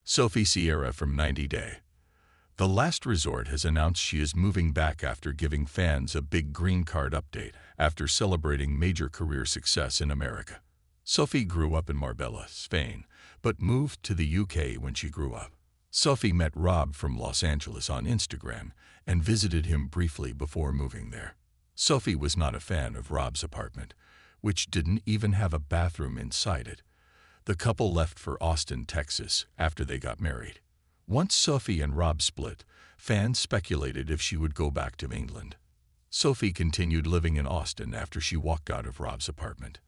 Sophie Sierra from 90 Day. The Last Resort has announced she is moving back after giving fans a big green card update after celebrating major career success in America. Sophie grew up in Marbella, Spain, but moved to the UK when she grew up. Sophie met Rob from Los Angeles on Instagram and visited him briefly before moving there. Sophie was not a fan of Rob's apartment, which didn't even have a bathroom inside it. The couple left for Austin, Texas, after they got married. Once Sophie and Rob split, fans speculated if she would go back to England. Sophie continued living in Austin after she walked out of Rob's apartment.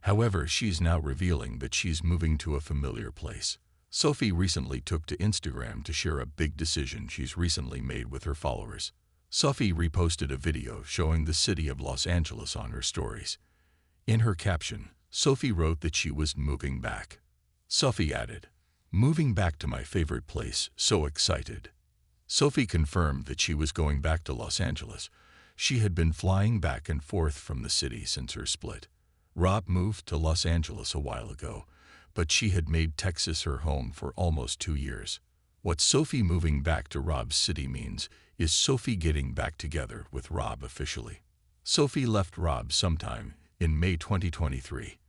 However, she's now revealing that she's moving to a familiar place. Sophie recently took to Instagram to share a big decision she's recently made with her followers. Sophie reposted a video showing the city of Los Angeles on her stories. In her caption, Sophie wrote that she was moving back. Sophie added, "Moving back to my favorite place, so excited." Sophie confirmed that she was going back to Los Angeles. She had been flying back and forth from the city since her split. Rob moved to Los Angeles a while ago, but she had made Texas her home for almost 2 years. What Sophie moving back to Rob's city means is Sophie getting back together with Rob officially. Sophie left Rob sometime in May 2023.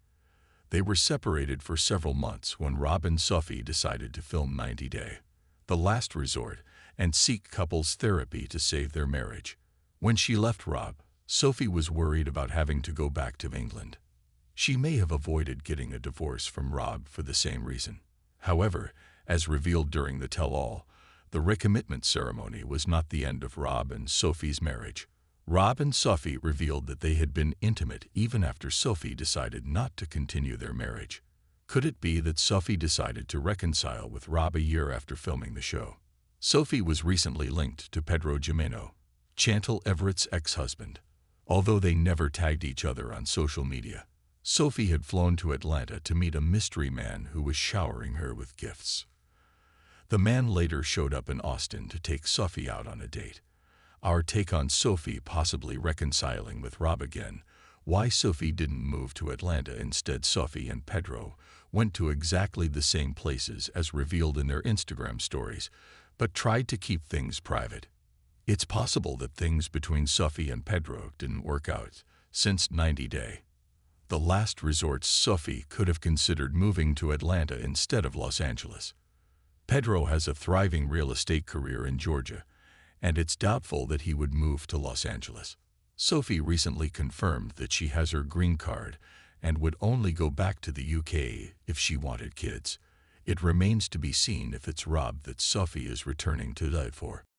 They were separated for several months when Rob and Sophie decided to film 90 Day, The Last Resort, and seek couples therapy to save their marriage. When she left Rob, Sophie was worried about having to go back to England. She may have avoided getting a divorce from Rob for the same reason. However, as revealed during the tell-all, the recommitment ceremony was not the end of Rob and Sophie's marriage. Rob and Sophie revealed that they had been intimate even after Sophie decided not to continue their marriage. Could it be that Sophie decided to reconcile with Rob a year after filming the show? Sophie was recently linked to Pedro Jimeno, Chantal Everett's ex-husband. Although they never tagged each other on social media, Sophie had flown to Atlanta to meet a mystery man who was showering her with gifts. The man later showed up in Austin to take Sophie out on a date. Our take on Sophie possibly reconciling with Rob again, why Sophie didn't move to Atlanta instead. Sophie and Pedro went to exactly the same places as revealed in their Instagram stories, but tried to keep things private. It's possible that things between Sophie and Pedro didn't work out since 90 Day. The Last Resort. Sophie could have considered moving to Atlanta instead of Los Angeles. Pedro has a thriving real estate career in Georgia, and it's doubtful that he would move to Los Angeles. Sophie recently confirmed that she has her green card and would only go back to the UK if she wanted kids. It remains to be seen if it's Rob that Sophie is returning to die for.